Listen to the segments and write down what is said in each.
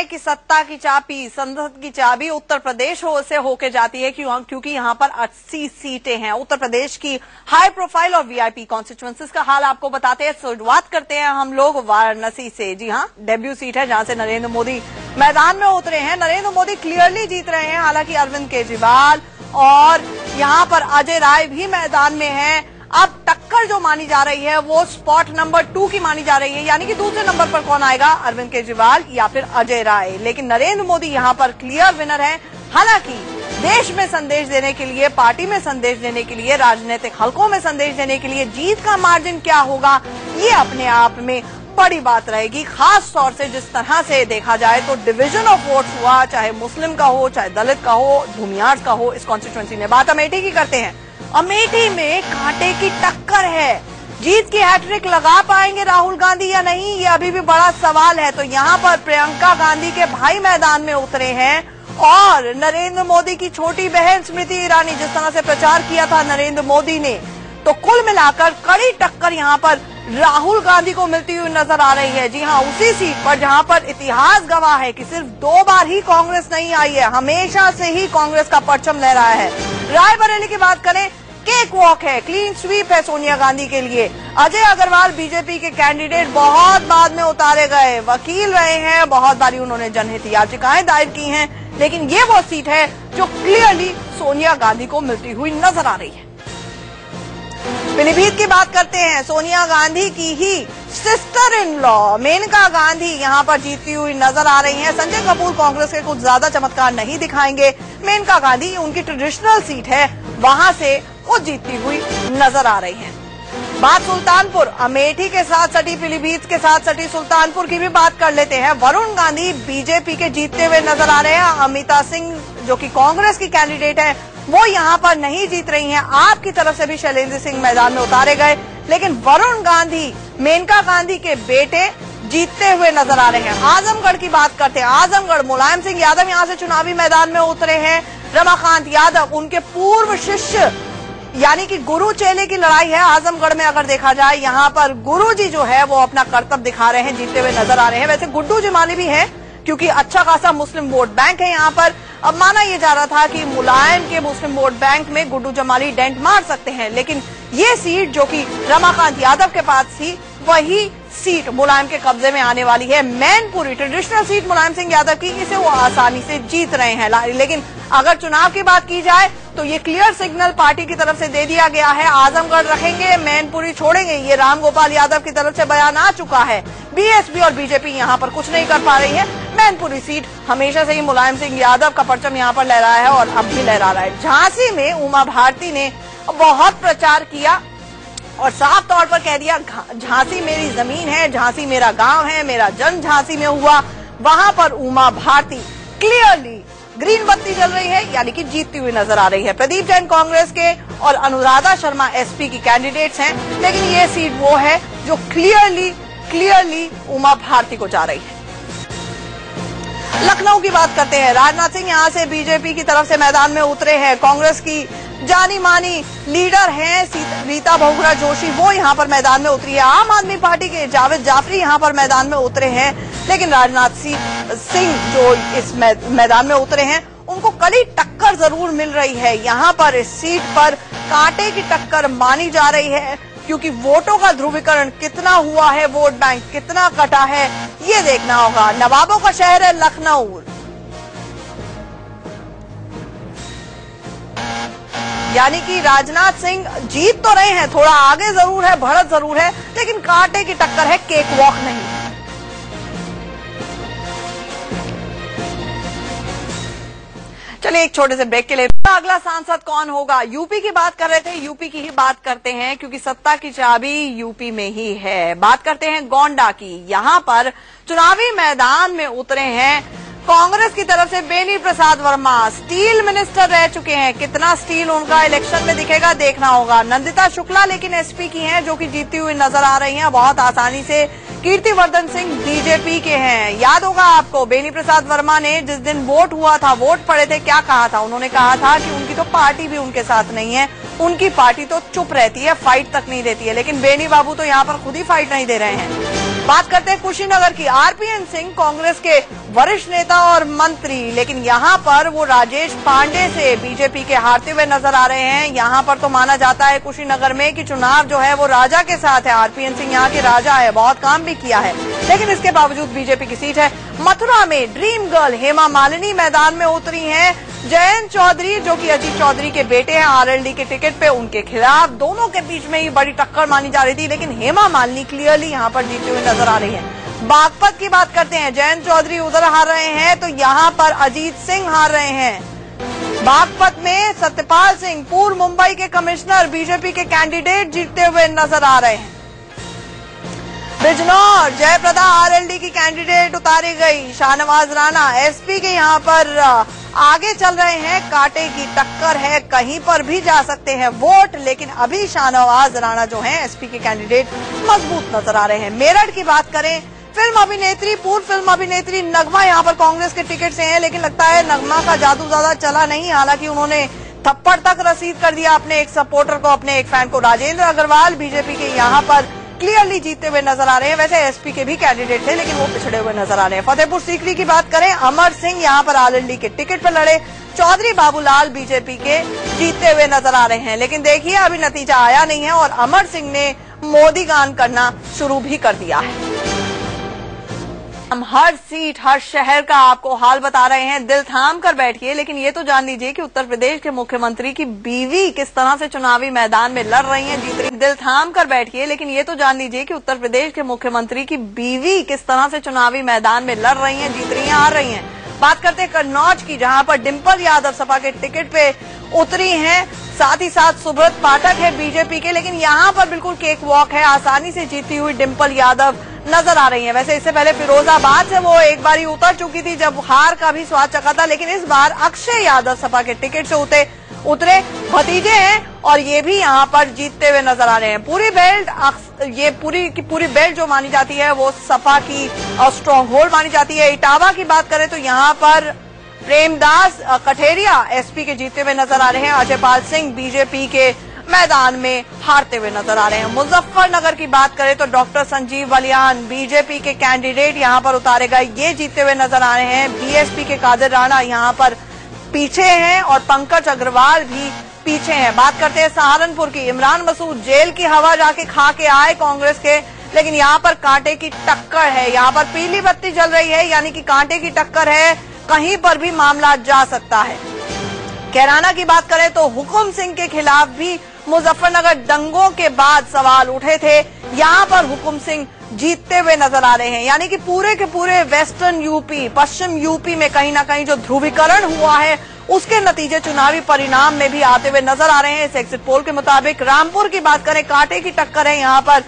हैं कि सत्ता की चाबी, संसद की चाबी उत्तर प्रदेश से होके जाती है, क्योंकि यहाँ पर 80 सीटें हैं। उत्तर प्रदेश की हाई प्रोफाइल और वीआईपी कॉन्स्टिट्यूएंसीज का हाल आपको बताते हैं। शुरुआत करते हैं हम लोग वाराणसी से। जी हाँ, डेब्यू सीट है जहां से नरेंद्र मोदी मैदान में उतरे हैं। नरेंद्र मोदी क्लियरली जीत रहे हैं, हालांकि अरविंद केजरीवाल और यहाँ पर अजय राय भी मैदान में हैं। अब टक्कर जो मानी जा रही है वो स्पॉट नंबर 2 की मानी जा रही है, यानी कि दूसरे नंबर पर कौन आएगा, अरविंद केजरीवाल या फिर अजय राय। लेकिन नरेंद्र मोदी यहाँ पर क्लियर विनर हैं। हालांकि देश में संदेश देने के लिए, पार्टी में संदेश देने के लिए, राजनीतिक हलकों में संदेश देने के लिए जीत का मार्जिन क्या होगा, ये अपने आप में बड़ी बात रहेगी। खास तौर से जिस तरह से देखा जाए तो डिवीजन ऑफ वोट्स हुआ, चाहे मुस्लिम का हो, चाहे दलित का हो, भूमियार का हो, इस कॉन्स्टिट्यूएंसी में। बात अमेठी की करते हैं। अमेठी में कांटे की टक्कर है। जीत की हैट्रिक लगा पाएंगे राहुल गांधी या नहीं, ये अभी भी बड़ा सवाल है। तो यहाँ पर प्रियंका गांधी के भाई मैदान में उतरे हैं और नरेंद्र मोदी की छोटी बहन स्मृति ईरानी, जिस तरह से प्रचार किया था नरेंद्र मोदी ने, तो कुल मिलाकर कड़ी टक्कर यहाँ पर राहुल गांधी को मिलती हुई नजर आ रही है। जी हाँ, उसी सीट पर जहां पर इतिहास गवाह है कि सिर्फ 2 बार ही कांग्रेस नहीं आई है, हमेशा से ही कांग्रेस का परचम लहराया है। रायबरेली की बात करें, केक वॉक है, क्लीन स्वीप है सोनिया गांधी के लिए। अजय अग्रवाल बीजेपी के कैंडिडेट बहुत बाद में उतारे गए, वकील रहे हैं, बहुत बारी उन्होंने जनहित याचिकाएं दायर की हैं, लेकिन ये वो सीट है जो क्लियरली सोनिया गांधी को मिलती हुई नजर आ रही है। पीलीभीत की बात करते हैं। सोनिया गांधी की ही sister in law Maneka Gandhi यहाँ पर जीतती हुई नजर आ रही हैं। संजय कपूर कांग्रेस के कुछ ज्यादा चमत्कार नहीं दिखाएंगे। मेनका गांधी उनकी ट्रेडिशनल सीट है, वहां से वो जीतती हुई नजर आ रही हैं। बात सुल्तानपुर, अमेठी के साथ सटी, पीलीभीत के साथ सटी सुल्तानपुर की भी बात कर लेते हैं। वरुण गांधी बीजेपी के जीतते हुए नजर आ रहे हैं। अमिता सिंह जो कि कांग्रेस की कैंडिडेट है, वो यहाँ पर नहीं जीत रही हैं। आपकी तरफ से भी शैलेंद्र सिंह मैदान में उतारे गए, लेकिन वरुण गांधी मेनका गांधी के बेटे जीतते हुए नजर आ रहे हैं। आजमगढ़ की बात करते हैं। आजमगढ़, मुलायम सिंह यादव यहाँ से चुनावी मैदान में उतरे हैं। रमाकांत यादव, उनके पूर्व शिष्य, यानी कि गुरु चेले की लड़ाई है आजमगढ़ में। अगर देखा जाए यहाँ पर गुरुजी जो है वो अपना करतब दिखा रहे हैं, जीतते हुए नजर आ रहे हैं। वैसे गुड्डू जमाली भी है, क्योंकि अच्छा खासा मुस्लिम वोट बैंक है यहाँ पर। अब माना यह जा रहा था कि मुलायम के मुस्लिम वोट बैंक में गुड्डू जमाली डेंट मार सकते हैं, लेकिन ये सीट जो कि रमाकांत यादव के पास थी, वही सीट मुलायम के कब्जे में आने वाली है। मैनपुरी ट्रेडिशनल सीट मुलायम सिंह यादव की, इसे वो आसानी से जीत रहे हैं। लेकिन अगर चुनाव की बात की जाए तो ये क्लियर सिग्नल पार्टी की तरफ से दे दिया गया है, आजमगढ़ रखेंगे, मैनपुरी छोड़ेंगे। ये रामगोपाल यादव की तरफ से बयान आ चुका है। बीएसपी और बीजेपी यहाँ पर कुछ नहीं कर पा रही है। मैनपुरी सीट हमेशा से ही मुलायम सिंह यादव का परचम यहाँ पर लहराया है और अब भी लहरा रहा है। झांसी में उमा भारती ने बहुत प्रचार किया और साफ तौर पर कह दिया, झांसी मेरी जमीन है, झांसी मेरा गांव है, मेरा जन्म झांसी में हुआ। वहां पर उमा भारती क्लियरली ग्रीन बत्ती जल रही है, यानी कि जीतती हुई नजर आ रही है। प्रदीप जैन कांग्रेस के और अनुराधा शर्मा एसपी की कैंडिडेट्स हैं, लेकिन ये सीट वो है जो क्लियरली उमा भारती को जा रही है। लखनऊ की बात करते हैं। राजनाथ सिंह यहाँ से बीजेपी की तरफ से मैदान में उतरे हैं। कांग्रेस की जानी मानी लीडर हैं रीता बहुगुणा जोशी, वो यहाँ पर मैदान में उतरी है। आम आदमी पार्टी के जावेद जाफरी यहाँ पर मैदान में उतरे हैं, लेकिन राजनाथ सिंह जो इस मैदान में उतरे हैं, उनको कड़ी टक्कर जरूर मिल रही है। यहाँ पर इस सीट पर कांटे की टक्कर मानी जा रही है, क्योंकि वोटों का ध्रुवीकरण कितना हुआ है, वोट बैंक कितना कटा है, ये देखना होगा। नवाबों का शहर है लखनऊ, यानी कि राजनाथ सिंह जीत तो रहे हैं, थोड़ा आगे जरूर है, बढ़त जरूर है, लेकिन कांटे की टक्कर है, केक वॉक नहीं। चलिए एक छोटे से ब्रेक के लिए। अगला सांसद कौन होगा, यूपी की बात कर रहे थे, यूपी की ही बात करते हैं, क्योंकि सत्ता की चाबी यूपी में ही है। बात करते हैं गोंडा की। यहाँ पर चुनावी मैदान में उतरे हैं कांग्रेस की तरफ से बेनी प्रसाद वर्मा, स्टील मिनिस्टर रह चुके हैं। कितना स्टील उनका इलेक्शन में दिखेगा देखना होगा। नंदिता शुक्ला लेकिन एसपी की हैं, जो कि जीतती हुई नजर आ रही हैं बहुत आसानी से। कीर्तिवर्धन सिंह बीजेपी के हैं। याद होगा आपको, बेनी प्रसाद वर्मा ने जिस दिन वोट हुआ था, वोट पड़े थे, क्या कहा था? उन्होंने कहा था कि उनकी तो पार्टी भी उनके साथ नहीं है, उनकी पार्टी तो चुप रहती है, फाइट तक नहीं देती है। लेकिन बेनी बाबू तो यहाँ पर खुद ही फाइट नहीं दे रहे हैं। बात करते हैं कुशीनगर की। आरपीएन सिंह कांग्रेस के वरिष्ठ नेता और मंत्री, लेकिन यहाँ पर वो राजेश पांडे से बीजेपी के हारते हुए नजर आ रहे हैं। यहाँ पर तो माना जाता है कुशीनगर में कि चुनाव जो है वो राजा के साथ है। आरपीएन सिंह यहाँ के राजा है, बहुत काम भी किया है, लेकिन इसके बावजूद बीजेपी की सीट है। मथुरा में ड्रीम गर्ल हेमा मालिनी मैदान में उतरी हैं। जयंत चौधरी जो कि अजीत चौधरी के बेटे हैं, आरएलडी के टिकट पे उनके खिलाफ दोनों के बीच में ही बड़ी टक्कर मानी जा रही थी, लेकिन हेमा मालिनी क्लियरली यहाँ पर जीते हुए नजर आ रही है। बागपत की बात करते हैं। जयंत चौधरी उधर हार रहे हैं तो यहाँ पर अजीत सिंह हार रहे हैं। बागपत में सत्यपाल सिंह पूर्व मुंबई के कमिश्नर बीजेपी के कैंडिडेट जीतते हुए नजर आ रहे हैं। बिजनौर जयप्रदा आरएलडी की कैंडिडेट उतारी गई। शाहनवाज राणा एसपी के यहाँ पर आगे चल रहे हैं। कांटे की टक्कर है, कहीं पर भी जा सकते हैं वोट, लेकिन अभी शाहनवाज राणा जो हैं एसपी के कैंडिडेट मजबूत नजर आ रहे हैं। मेरठ की बात करें, फिल्म अभिनेत्री पूर्व फिल्म अभिनेत्री नगमा यहाँ पर कांग्रेस के टिकट से हैं, लेकिन लगता है नगमा का जादू ज्यादा चला नहीं। हालांकि उन्होंने थप्पड़ तक रसीद कर दिया अपने एक सपोर्टर को, अपने एक फैन को। राजेंद्र अग्रवाल बीजेपी के यहाँ पर क्लियरली जीतते हुए नजर आ रहे हैं। वैसे एसपी के भी कैंडिडेट थे, लेकिन वो पिछड़े हुए नजर आ रहे हैं। फतेहपुर सीकरी की बात करें, अमर सिंह यहाँ पर आरएलडी के टिकट पर लड़े। चौधरी बाबूलाल बीजेपी के जीतते हुए नजर आ रहे हैं, लेकिन देखिए अभी नतीजा आया नहीं है और अमर सिंह ने मोदी गान करना शुरू भी कर दिया है। हम हर सीट हर शहर का आपको हाल बता रहे हैं, दिल थाम कर बैठिए। लेकिन ये तो जान लीजिए कि उत्तर प्रदेश के मुख्यमंत्री की बीवी किस तरह से चुनावी मैदान में लड़ रही हैं, जीत रही। दिल थाम कर बैठिए, लेकिन ये तो जान लीजिए कि उत्तर प्रदेश के मुख्यमंत्री की बीवी किस तरह से चुनावी मैदान में लड़ रही हैं, जीत रही हैं, हार रही हैं। बात करते हैं कन्नौज की, जहां पर डिम्पल यादव सपा के टिकट पे उतरी हैं। साथ ही साथ सुब्रत पाठक है बीजेपी के, लेकिन यहाँ पर बिल्कुल केक वॉक है। आसानी से जीती हुई डिम्पल यादव नजर आ रही है। वैसे इससे पहले फिरोजाबाद से वो एक बार उतर चुकी थी जब हार का भी स्वाद चखा था, लेकिन इस बार अक्षय यादव सपा के टिकट से उतरे। भतीजे हैं और ये भी यहाँ पर जीतते हुए नजर आ रहे हैं। पूरी बेल्ट, ये पूरी की पूरी बेल्ट जो मानी जाती है वो सपा की स्ट्रॉन्ग होल्ड मानी जाती है। इटावा की बात करें तो यहाँ पर प्रेमदास कठेरिया एसपी के जीतते हुए नजर आ रहे हैं। अजयपाल सिंह बीजेपी के मैदान में हारते हुए नजर आ रहे हैं। मुजफ्फरनगर की बात करें तो डॉक्टर संजीव बलियान बीजेपी के कैंडिडेट यहाँ पर उतारे गए, ये जीतते हुए नजर आ रहे हैं। बीएसपी के कादिर राणा यहाँ पर पीछे हैं और पंकज अग्रवाल भी पीछे हैं। बात करते हैं सहारनपुर की, इमरान मसूद जेल की हवा जाके खा के आए कांग्रेस के, लेकिन यहाँ पर कांटे की टक्कर है। यहाँ पर पीली बत्ती जल रही है, यानी कि कांटे की टक्कर है, कहीं पर भी मामला जा सकता है। कैराना की बात करें तो हुकुम सिंह के खिलाफ भी मुजफ्फरनगर दंगों के बाद सवाल उठे थे। यहाँ पर हुकुम सिंह जीतते हुए नजर आ रहे हैं, यानी कि पूरे के पूरे वेस्टर्न यूपी, पश्चिम यूपी में कहीं ना कहीं जो ध्रुवीकरण हुआ है उसके नतीजे चुनावी परिणाम में भी आते हुए नजर आ रहे हैं। इस एग्जिट पोल के मुताबिक रामपुर की बात करें, कांटे की टक्कर है। यहाँ पर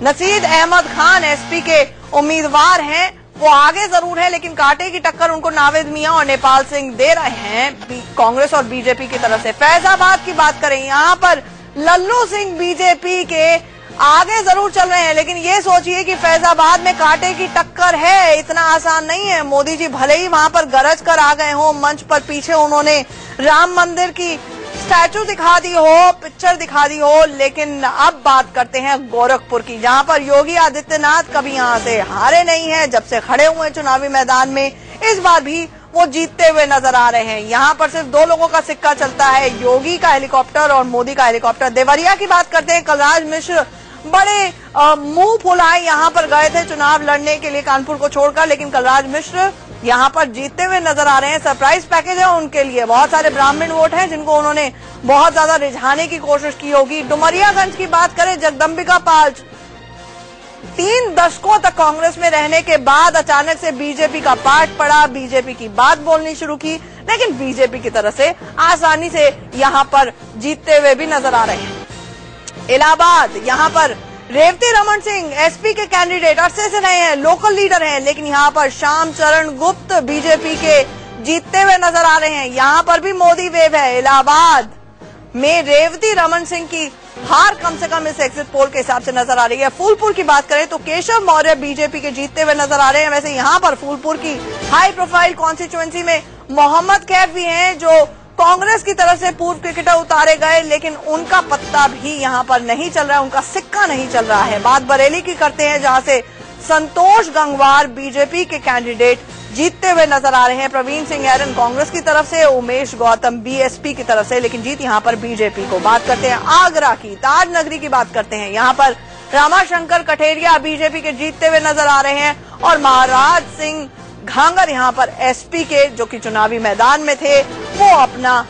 नसीद अहमद खान एसपी के उम्मीदवार हैं, वो आगे जरूर है, लेकिन कांटे की टक्कर उनको नावेद मियां और नेपाल सिंह दे रहे हैं कांग्रेस और बीजेपी की तरफ से। फैजाबाद की बात करें, यहाँ पर लल्लू सिंह बीजेपी के आगे जरूर चल रहे हैं, लेकिन ये सोचिए कि फैजाबाद में कांटे की टक्कर है, इतना आसान नहीं है। मोदी जी भले ही वहां पर गरज कर आ गए हो, मंच पर पीछे उन्होंने राम मंदिर की स्टैचू दिखा दी हो, पिक्चर दिखा दी हो, लेकिन अब बात करते हैं गोरखपुर की, जहां पर योगी आदित्यनाथ कभी यहां से हारे नहीं हैं। जब से खड़े हुए चुनावी मैदान में इस बार भी वो जीतते हुए नजर आ रहे हैं। यहाँ पर सिर्फ दो लोगों का सिक्का चलता है, योगी का हेलीकॉप्टर और मोदी का हेलीकॉप्टर। देवरिया की बात करते हैं, कलराज मिश्र बड़े मुंह फुलाए यहाँ पर गए थे चुनाव लड़ने के लिए कानपुर को छोड़कर, लेकिन कलराज मिश्र यहाँ पर जीतते हुए नजर आ रहे हैं। सरप्राइज पैकेज है उनके लिए, बहुत सारे ब्राह्मण वोट हैं जिनको उन्होंने बहुत ज्यादा रिझाने की कोशिश की होगी। डुमरियागंज की बात करें, जगदम्बिका पाल 3 दशकों तक कांग्रेस में रहने के बाद अचानक से बीजेपी का पार्ट पड़ा, बीजेपी की बात बोलनी शुरू की, लेकिन बीजेपी की तरफ से आसानी से यहाँ पर जीतते हुए भी नजर आ रहे हैं। इलाहाबाद, यहाँ पर रेवती रमन सिंह एसपी के कैंडिडेट अरसे से रहे हैं, लोकल लीडर हैं, लेकिन यहाँ पर श्याम चरण गुप्त बीजेपी के जीतते हुए नजर आ रहे हैं। यहाँ पर भी मोदी वेव है। इलाहाबाद में रेवती रमन सिंह की हार कम से कम इस एग्जिट पोल के हिसाब से नजर आ रही है। फूलपुर की बात करें तो केशव मौर्य बीजेपी के जीतते हुए नजर आ रहे हैं। वैसे यहाँ पर फूलपुर की हाई प्रोफाइल कॉन्स्टिट्यूएंसी में मोहम्मद कैफ भी हैं, जो कांग्रेस की तरफ से पूर्व क्रिकेटर उतारे गए, लेकिन उनका पत्ता भी यहाँ पर नहीं चल रहा है, उनका सिक्का नहीं चल रहा है। बात बरेली की करते हैं, जहाँ से संतोष गंगवार बीजेपी के कैंडिडेट जीतते हुए नजर आ रहे हैं। प्रवीण सिंह ऐरन कांग्रेस की तरफ से, उमेश गौतम बीएसपी की तरफ से, लेकिन जीत यहां पर बीजेपी को। बात करते हैं आगरा की, ताज नगरी की बात करते हैं। यहां पर रामाशंकर कठेरिया बीजेपी के जीतते हुए नजर आ रहे हैं और महाराज सिंह घांगर यहां पर एसपी के, जो कि चुनावी मैदान में थे, वो अपना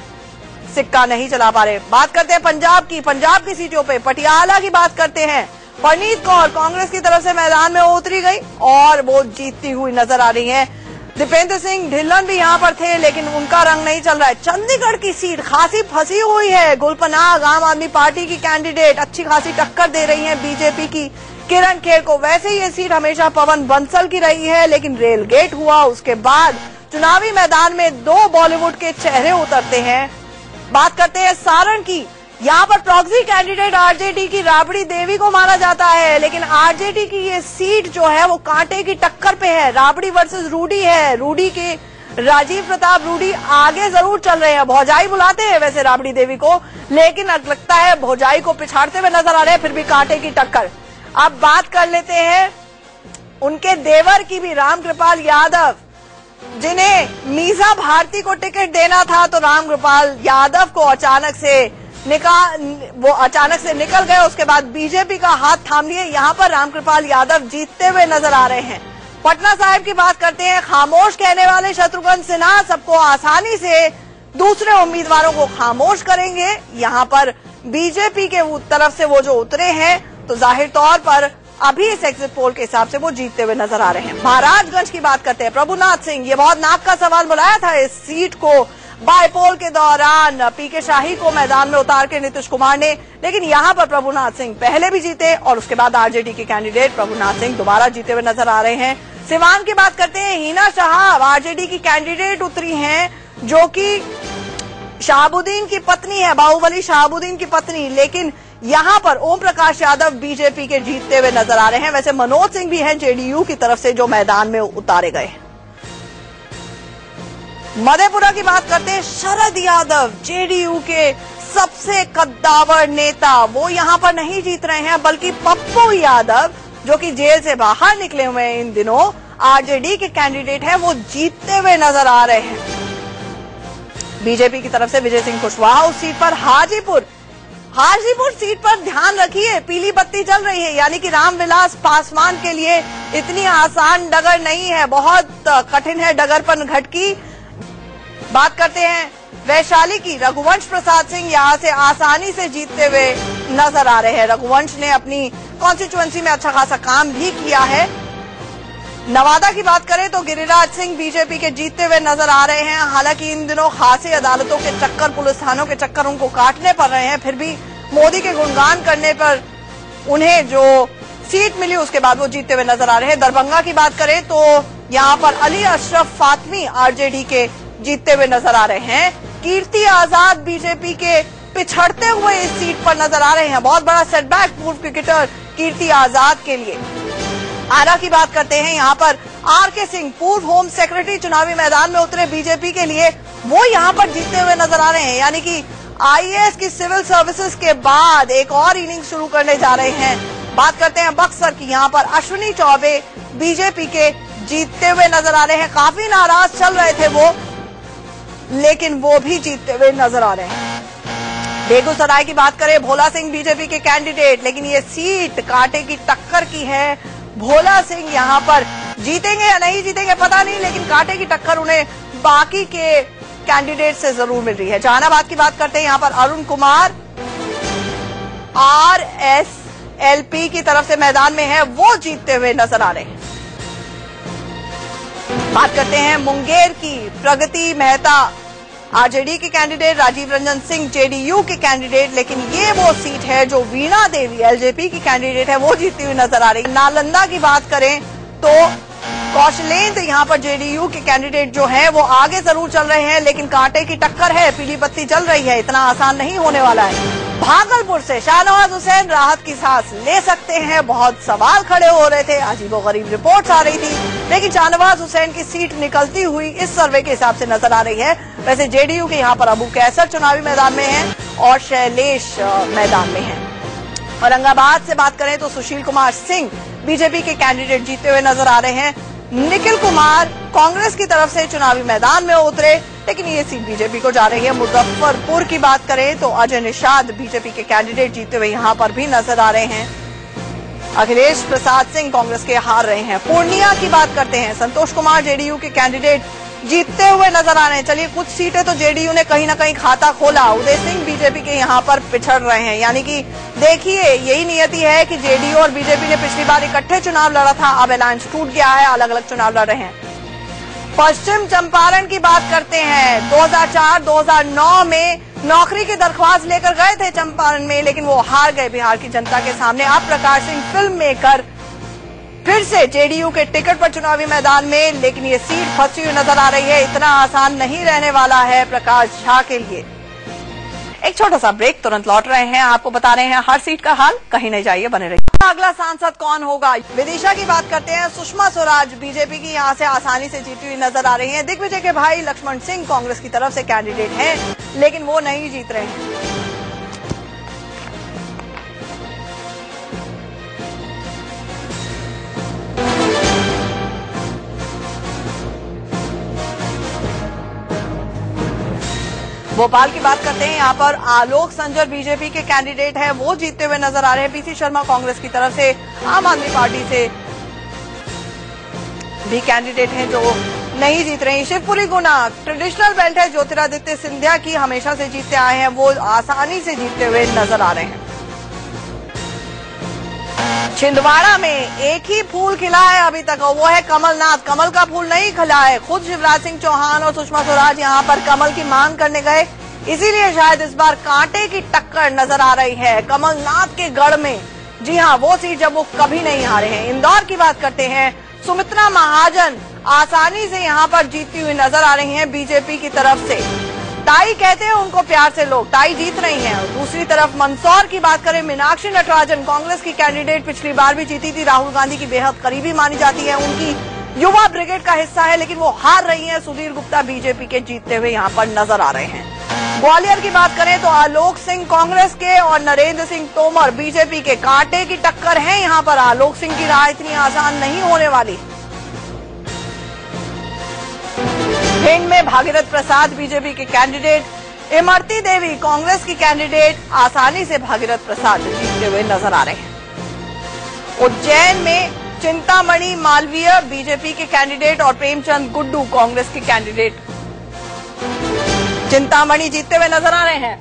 सिक्का नहीं चला पा रहे। बात करते हैं पंजाब की सीटों पे। पटियाला की बात करते हैं। परनीत कौर कांग्रेस की तरफ से मैदान में उतरी गई और वो जीतती हुई नजर आ रही है। दीपेंद्र सिंह ढिल्लन भी यहां पर थे, लेकिन उनका रंग नहीं चल रहा है। चंडीगढ़ की सीट खासी फंसी हुई है। गुलपनाग आम आदमी पार्टी की कैंडिडेट अच्छी खासी टक्कर दे रही है बीजेपी की किरण खेर को। वैसे ये सीट हमेशा पवन बंसल की रही है, लेकिन रेल गेट हुआ, उसके बाद चुनावी मैदान में 2 बॉलीवुड के चेहरे उतरते हैं। बात करते हैं सारण की। यहाँ पर प्रॉक्सी कैंडिडेट आरजेडी की राबड़ी देवी को माना जाता है, लेकिन आरजेडी की ये सीट जो है वो कांटे की टक्कर पे है। राबड़ी वर्सेस रूडी है। रूडी के राजीव प्रताप रूडी आगे जरूर चल रहे हैं, भौजाई बुलाते हैं वैसे राबड़ी देवी को, लेकिन लगता है भौजाई को पिछाड़ते हुए नजर आ रहे हैं, फिर भी कांटे की टक्कर। अब बात कर लेते हैं उनके देवर की भी, रामकृपाल यादव, जिन्हें मीसा भारती को टिकट देना था, तो रामकृपाल यादव को अचानक से निकल गए। उसके बाद बीजेपी का हाथ थाम लिए। यहाँ पर रामकृपाल यादव जीतते हुए नजर आ रहे हैं। पटना साहिब की बात करते हैं। खामोश कहने वाले शत्रुघ्न सिन्हा सबको आसानी से दूसरे उम्मीदवारों को खामोश करेंगे। यहाँ पर बीजेपी के तरफ से वो जो उतरे हैं, तो जाहिर तौर पर अभी इस एग्जिट पोल के हिसाब से वो जीतते हुए नजर आ रहे हैं। महाराजगंज की बात करते हैं। प्रभुनाथ सिंह, ये बहुत नाक का सवाल बुलाया था इस सीट को बाईपोल के दौरान पीके शाही को मैदान में उतार के नीतीश कुमार ने, लेकिन यहां पर प्रभुनाथ सिंह पहले भी जीते और उसके बाद आरजेडी के कैंडिडेट प्रभुनाथ सिंह दोबारा जीते हुए नजर आ रहे हैं। सिवान की बात करते हैं। हिना शाह आरजेडी की कैंडिडेट उतरी हैं, जो कि शहाबुद्दीन की पत्नी है, बाहुबली शहाबुद्दीन की पत्नी, लेकिन यहां पर ओम प्रकाश यादव बीजेपी के जीतते हुए नजर आ रहे हैं। वैसे मनोज सिंह भी हैं जेडीयू की तरफ से, जो मैदान में उतारे गए। मधेपुरा की बात करते हैं। शरद यादव जेडीयू के सबसे कद्दावर नेता, वो यहां पर नहीं जीत रहे हैं, बल्कि पप्पू यादव, जो कि जेल से बाहर निकले हुए हैं इन दिनों, आरजेडी के कैंडिडेट हैं, वो जीतते हुए नजर आ रहे हैं। बीजेपी की तरफ से विजय सिंह कुशवाहा उस सीट पर। हाजीपुर सीट पर ध्यान रखिए, पीली बत्ती चल रही है, यानी कि रामविलास पासवान के लिए इतनी आसान डगर नहीं है, बहुत कठिन है डगर पर घटकी। बात करते हैं वैशाली की। रघुवंश प्रसाद सिंह यहां से आसानी से जीतते हुए नजर आ रहे हैं। रघुवंश ने अपनी कॉन्स्टिट्यूएंसी में अच्छा खासा काम भी किया है। नवादा की बात करें तो गिरिराज सिंह बीजेपी के जीतते हुए नजर आ रहे हैं। हालांकि इन दिनों खासी अदालतों के चक्कर, पुलिस थानों के चक्कर उनको काटने पड़ रहे हैं, फिर भी मोदी के गुणगान करने पर उन्हें जो सीट मिली उसके बाद वो जीतते हुए नजर आ रहे हैं। दरभंगा की बात करें तो यहाँ पर अली अशरफ फातमी आरजेडी के जीतते हुए नजर आ रहे हैं। कीर्ति आजाद बीजेपी के पिछड़ते हुए इस सीट पर नजर आ रहे हैं। बहुत बड़ा सेटबैक पूर्व क्रिकेटर कीर्ति आजाद के लिए। आरा की बात करते हैं। यहाँ पर आरके सिंह पूर्व होम सेक्रेटरी चुनावी मैदान में उतरे बीजेपी के लिए, वो यहाँ पर जीतते हुए नजर आ रहे हैं। यानी कि आईएएस की सिविल सर्विसेज के बाद एक और इनिंग शुरू करने जा रहे हैं। बात करते हैं बक्सर की। यहाँ पर अश्विनी चौबे बीजेपी के जीतते हुए नजर आ रहे हैं। काफी नाराज चल रहे थे वो, लेकिन वो भी जीतते हुए नजर आ रहे हैं। बेगूसराय की बात करें, भोला सिंह बीजेपी के कैंडिडेट, लेकिन ये सीट कांटे की टक्कर की है। भोला सिंह यहाँ पर जीतेंगे या नहीं जीतेंगे पता नहीं, लेकिन कांटे की टक्कर उन्हें बाकी के कैंडिडेट से जरूर मिल रही है। जहानाबाद की बात करते हैं। यहाँ पर अरुण कुमार आरएसएलपी की तरफ से मैदान में है, वो जीतते हुए नजर आ रहे हैं। बात करते हैं मुंगेर की। प्रगति मेहता आरजेडी के कैंडिडेट, राजीव रंजन सिंह जेडीयू के कैंडिडेट, लेकिन ये वो सीट है जो वीणा देवी एलजेपी की कैंडिडेट है, वो जीतती हुई नजर आ रही है। नालंदा की बात करें तो कौशलेंद्र यहाँ पर जेडीयू के कैंडिडेट जो है वो आगे जरूर चल रहे हैं, लेकिन कांटे की टक्कर है, पीली बत्ती चल रही है, इतना आसान नहीं होने वाला है। भागलपुर से शाहनवाज हुसैन राहत की सांस ले सकते हैं। बहुत सवाल खड़े हो रहे थे, अजीबोगरीब रिपोर्ट्स आ रही थी, लेकिन शाहनवाज हुसैन की सीट निकलती हुई इस सर्वे के हिसाब से नजर आ रही है। वैसे जेडीयू के यहाँ पर अबू कैसर चुनावी मैदान में हैं और शैलेश मैदान में हैं। औरंगाबाद से बात करें तो सुशील कुमार सिंह बीजेपी के कैंडिडेट जीतते हुए नजर आ रहे हैं। निखिल कुमार कांग्रेस की तरफ से चुनावी मैदान में उतरे, लेकिन ये सीट बीजेपी को जा रही है। मुजफ्फरपुर की बात करें तो अजय निषाद बीजेपी के कैंडिडेट जीतते हुए यहां पर भी नजर आ रहे हैं। अखिलेश प्रसाद सिंह कांग्रेस के हार रहे हैं। पूर्णिया की बात करते हैं, संतोष कुमार जेडीयू के कैंडिडेट जीतते हुए नजर आ रहे हैं। चलिए, कुछ सीटें तो जेडीयू ने कहीं ना कहीं खाता खोला। उदय सिंह बीजेपी के यहां पर पिछड़ रहे हैं, यानी कि देखिए यही नियति है कि जेडीयू और बीजेपी ने पिछली बार इकट्ठे चुनाव लड़ा था, अब अलायंस टूट गया है, अलग अलग चुनाव लड़ रहे हैं। पश्चिम चंपारण की बात करते हैं, 2004-2009 में नौकरी की दरख्वास्त लेकर गए थे चंपारण में, लेकिन वो हार गए बिहार की जनता के सामने। अब प्रकाश सिंह फिल्म मेकर फिर से जेडीयू के टिकट पर चुनावी मैदान में, लेकिन ये सीट फंसी हुई नजर आ रही है। इतना आसान नहीं रहने वाला है प्रकाश झा के लिए। एक छोटा सा ब्रेक, तुरंत लौट रहे हैं, आपको बता रहे हैं हर सीट का हाल, कहीं नहीं जाइए, बने रहिए। अगला सांसद कौन होगा? विदिशा की बात करते हैं, सुषमा स्वराज बीजेपी की यहां से आसानी से जीती हुई नजर आ रही हैं। दिग्विजय के भाई लक्ष्मण सिंह कांग्रेस की तरफ से कैंडिडेट हैं, लेकिन वो नहीं जीत रहे हैं। भोपाल की बात करते हैं, यहाँ पर आलोक संजर बीजेपी के कैंडिडेट हैं, वो जीतते हुए नजर आ रहे हैं। पीसी शर्मा कांग्रेस की तरफ से, आम आदमी पार्टी से भी कैंडिडेट हैं जो नहीं जीत रहे हैं। शिवपुरी गुना ट्रेडिशनल बेल्ट है, ज्योतिरादित्य सिंधिया की हमेशा से जीतते आए हैं, वो आसानी से जीतते हुए नजर आ रहे हैं। छिंदवाड़ा में एक ही फूल खिला है अभी तक, वो है कमलनाथ। कमल का फूल नहीं खिला है। खुद शिवराज सिंह चौहान और सुषमा स्वराज यहां पर कमल की मांग करने गए, इसीलिए शायद इस बार कांटे की टक्कर नजर आ रही है कमलनाथ के गढ़ में। जी हां, वो सीट जब वो कभी नहीं हारे हैं। इंदौर की बात करते हैं, सुमित्रा महाजन आसानी से यहां पर जीतती हुई नजर आ रही हैं बीजेपी की तरफ से। ताई कहते हैं उनको प्यार से लोग, ताई जीत रही हैं। दूसरी तरफ मंदसौर की बात करें, मीनाक्षी नटराजन कांग्रेस की कैंडिडेट, पिछली बार भी जीती थी, राहुल गांधी की बेहद करीबी मानी जाती है, उनकी युवा ब्रिगेड का हिस्सा है, लेकिन वो हार रही हैं। सुधीर गुप्ता बीजेपी के जीतते हुए यहां पर नजर आ रहे हैं। ग्वालियर की बात करें तो आलोक सिंह कांग्रेस के और नरेंद्र सिंह तोमर बीजेपी के, कांटे की टक्कर है यहां पर। आलोक सिंह की राह इतनी आसान नहीं होने वाली। भिंड में भागीरथ प्रसाद बीजेपी के कैंडिडेट, इमरती देवी कांग्रेस की कैंडिडेट, आसानी से भागीरथ प्रसाद जीतते हुए नजर आ रहे हैं। उज्जैन में चिंतामणि मालवीय बीजेपी के कैंडिडेट और प्रेमचंद गुड्डू कांग्रेस के कैंडिडेट, चिंतामणि जीतते हुए नजर आ रहे हैं।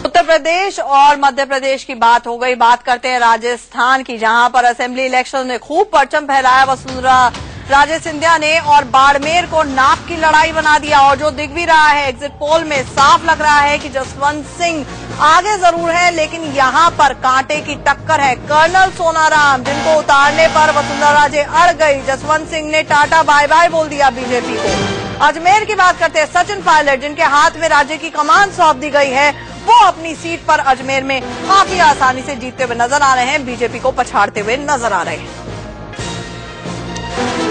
उत्तर प्रदेश और मध्य प्रदेश की बात हो गई, बात करते हैं राजस्थान की, जहां पर असेंबली इलेक्शन में खूब परचम फहराया वसुंधरा राजे सिंधिया ने और बाड़मेर को नाप की लड़ाई बना दिया। और जो दिख भी रहा है एग्जिट पोल में, साफ लग रहा है कि जसवंत सिंह आगे जरूर है, लेकिन यहां पर कांटे की टक्कर है। कर्नल सोनाराम, जिनको उतारने पर वसुंधरा राजे अड़ गई, जसवंत सिंह ने टाटा बाय बाय बोल दिया बीजेपी को। अजमेर की बात करते हैं, सचिन पायलट जिनके हाथ में राज्य की कमान सौंप दी गई है, वो अपनी सीट पर अजमेर में काफी आसानी से जीतते हुए नजर आ रहे हैं, बीजेपी को पछाड़ते हुए नजर आ रहे हैं।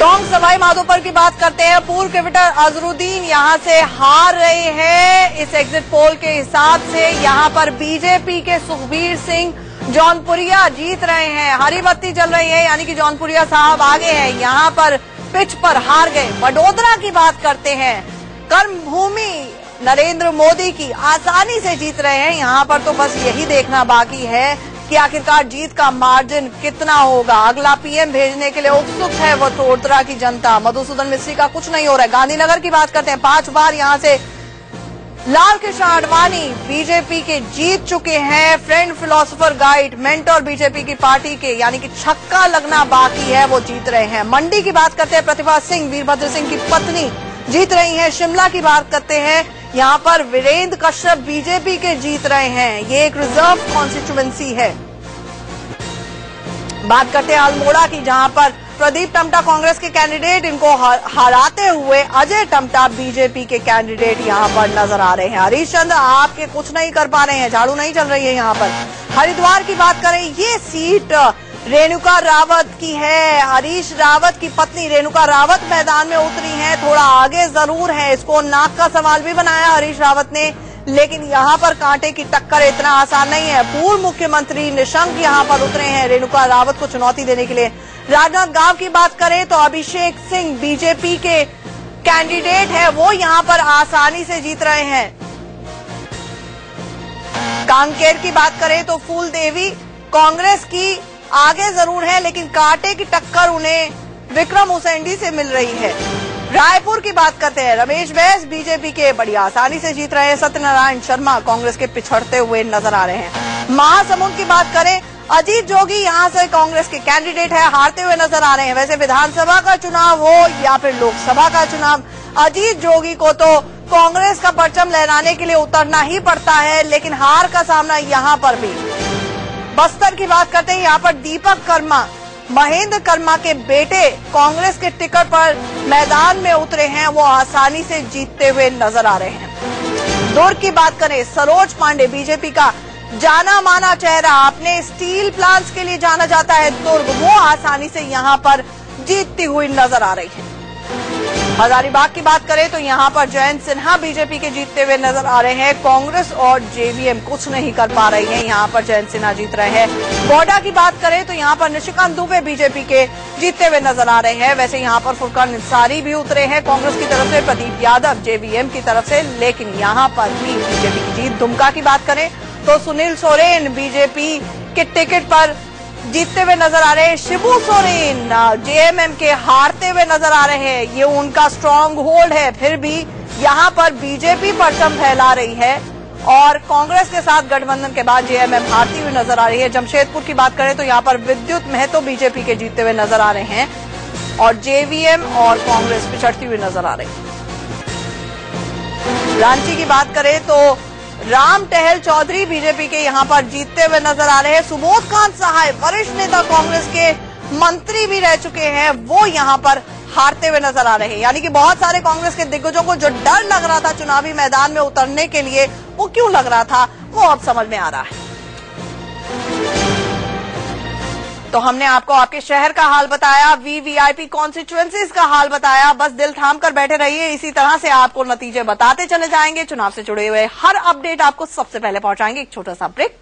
टोंक सवाई माधोपुर की बात करते हैं, पूर्व क्रिकेटर अजरुद्दीन यहां से हार रहे हैं। इस एग्जिट पोल के हिसाब से यहां पर बीजेपी के सुखबीर सिंह जौनपुरिया जीत रहे हैं। हरी बत्ती जल रही है, यानी कि जौनपुरिया साहब आगे हैं, यहां पर पिच पर हार गए। वडोदरा की बात करते हैं, कर्मभूमि नरेंद्र मोदी की, आसानी से जीत रहे हैं। यहां पर तो बस यही देखना बाकी है कि आखिरकार जीत का मार्जिन कितना होगा। अगला पीएम भेजने के लिए उत्सुक है वडोदरा की जनता। मधुसूदन मिस्त्री का कुछ नहीं हो रहा है। गांधीनगर की बात करते हैं, 5 बार यहां से लाल कृष्ण आडवाणी बीजेपी के जीत चुके हैं। Friend, philosopher, guide, mentor BJP की पार्टी के, यानी कि छक्का लगना बाकी है, वो जीत रहे हैं। मंडी की बात करते हैं, प्रतिभा सिंह वीरभद्र सिंह की पत्नी जीत रही हैं। शिमला की बात करते हैं, यहां पर वीरेंद्र कश्यप बीजेपी के जीत रहे हैं। ये एक रिजर्व कॉन्स्टिट्यूएंसी है। बात करते हैं अल्मोड़ा की, जहां पर प्रदीप टमटा कांग्रेस के कैंडिडेट, इनको हराते हुए अजय टमटा बीजेपी के कैंडिडेट यहां पर नजर आ रहे हैं। हरीश चंद्र आपके कुछ नहीं कर पा रहे हैं, झाड़ू नहीं चल रही है यहां पर। हरिद्वार की बात करें, ये सीट रेणुका रावत की है। हरीश रावत की पत्नी रेणुका रावत मैदान में उतरी हैं, थोड़ा आगे जरूर है। इसको नाक का सवाल भी बनाया हरीश रावत ने, लेकिन यहाँ पर कांटे की टक्कर इतना आसान नहीं है। पूर्व मुख्यमंत्री निशंक यहाँ पर उतरे हैं रेणुका रावत को चुनौती देने के लिए। राजनांदगांव की बात करें तो अभिषेक सिंह बीजेपी के कैंडिडेट है, वो यहाँ पर आसानी से जीत रहे हैं। कांकेर की बात करें तो फूल देवी कांग्रेस की आगे जरूर है, लेकिन कांटे की टक्कर उन्हें विक्रम उसेंडी से मिल रही है। रायपुर की बात करते हैं, रमेश बैस बीजेपी के बड़ी आसानी से जीत रहे हैं। सत्यनारायण शर्मा कांग्रेस के पिछड़ते हुए नजर आ रहे हैं। महासमुंद की बात करें, अजीत जोगी यहाँ से कांग्रेस के कैंडिडेट है, हारते हुए नजर आ रहे हैं। वैसे विधानसभा का चुनाव हो या फिर लोकसभा का चुनाव, अजीत जोगी को तो कांग्रेस का परचम लहराने के लिए उतरना ही पड़ता है, लेकिन हार का सामना यहाँ पर भी। बस्तर की बात करते हैं, यहाँ पर दीपक कर्मा महेंद्र कर्मा के बेटे कांग्रेस के टिकट पर मैदान में उतरे हैं, वो आसानी से जीतते हुए नजर आ रहे हैं। दुर्ग की बात करें, सरोज पांडे बीजेपी का जाना माना चेहरा, अपने स्टील प्लांट्स के लिए जाना जाता है दुर्ग, वो आसानी से यहाँ पर जीतती हुई नजर आ रही है। हजारीबाग की बात करें तो यहाँ पर जयंत सिन्हा बीजेपी के जीतते हुए नजर आ रहे हैं। कांग्रेस और जेवीएम कुछ नहीं कर पा रही है, यहाँ पर जयंत सिन्हा जीत रहे हैं। गोड्डा की बात करें तो यहाँ पर निशिकांत दुबे बीजेपी के जीतते हुए नजर आ रहे हैं। वैसे यहाँ पर फुरकान अंसारी भी उतरे हैं कांग्रेस की तरफ से, प्रदीप यादव जेवीएम की तरफ से, लेकिन यहाँ पर भी बीजेपी की जीत। दुमका की बात करें तो सुनील सोरेन बीजेपी के टिकट पर जीतते हुए नजर आ रहे हैं। शिबू सोरेन जेएमएम के हारते हुए नजर आ रहे हैं, ये उनका स्ट्रांग होल्ड है। फिर भी यहाँ पर बीजेपी परचम फैला रही है और कांग्रेस के साथ गठबंधन के बाद जेएमएम हारती हुई नजर आ रही है। जमशेदपुर की बात करें तो यहाँ पर विद्युत महतो बीजेपी के जीतते हुए नजर आ रहे हैं और जेवीएम और कांग्रेस पिछड़ती हुई नजर आ रही है। रांची की बात करें तो राम टहल चौधरी बीजेपी के यहाँ पर जीतते हुए नजर आ रहे हैं। सुबोध कांत सहाय वरिष्ठ नेता कांग्रेस के मंत्री भी रह चुके हैं, वो यहाँ पर हारते हुए नजर आ रहे हैं। यानी कि बहुत सारे कांग्रेस के दिग्गजों को जो डर लग रहा था चुनावी मैदान में उतरने के लिए, वो क्यों लग रहा था वो अब समझ में आ रहा है। तो हमने आपको आपके शहर का हाल बताया, वीवीआईपी कॉन्स्टिट्यूएंसीज का हाल बताया। बस दिल थाम कर बैठे रहिए, इसी तरह से आपको नतीजे बताते चले जाएंगे। चुनाव से जुड़े हुए हर अपडेट आपको सबसे पहले पहुंचाएंगे। एक छोटा सा ब्रेक।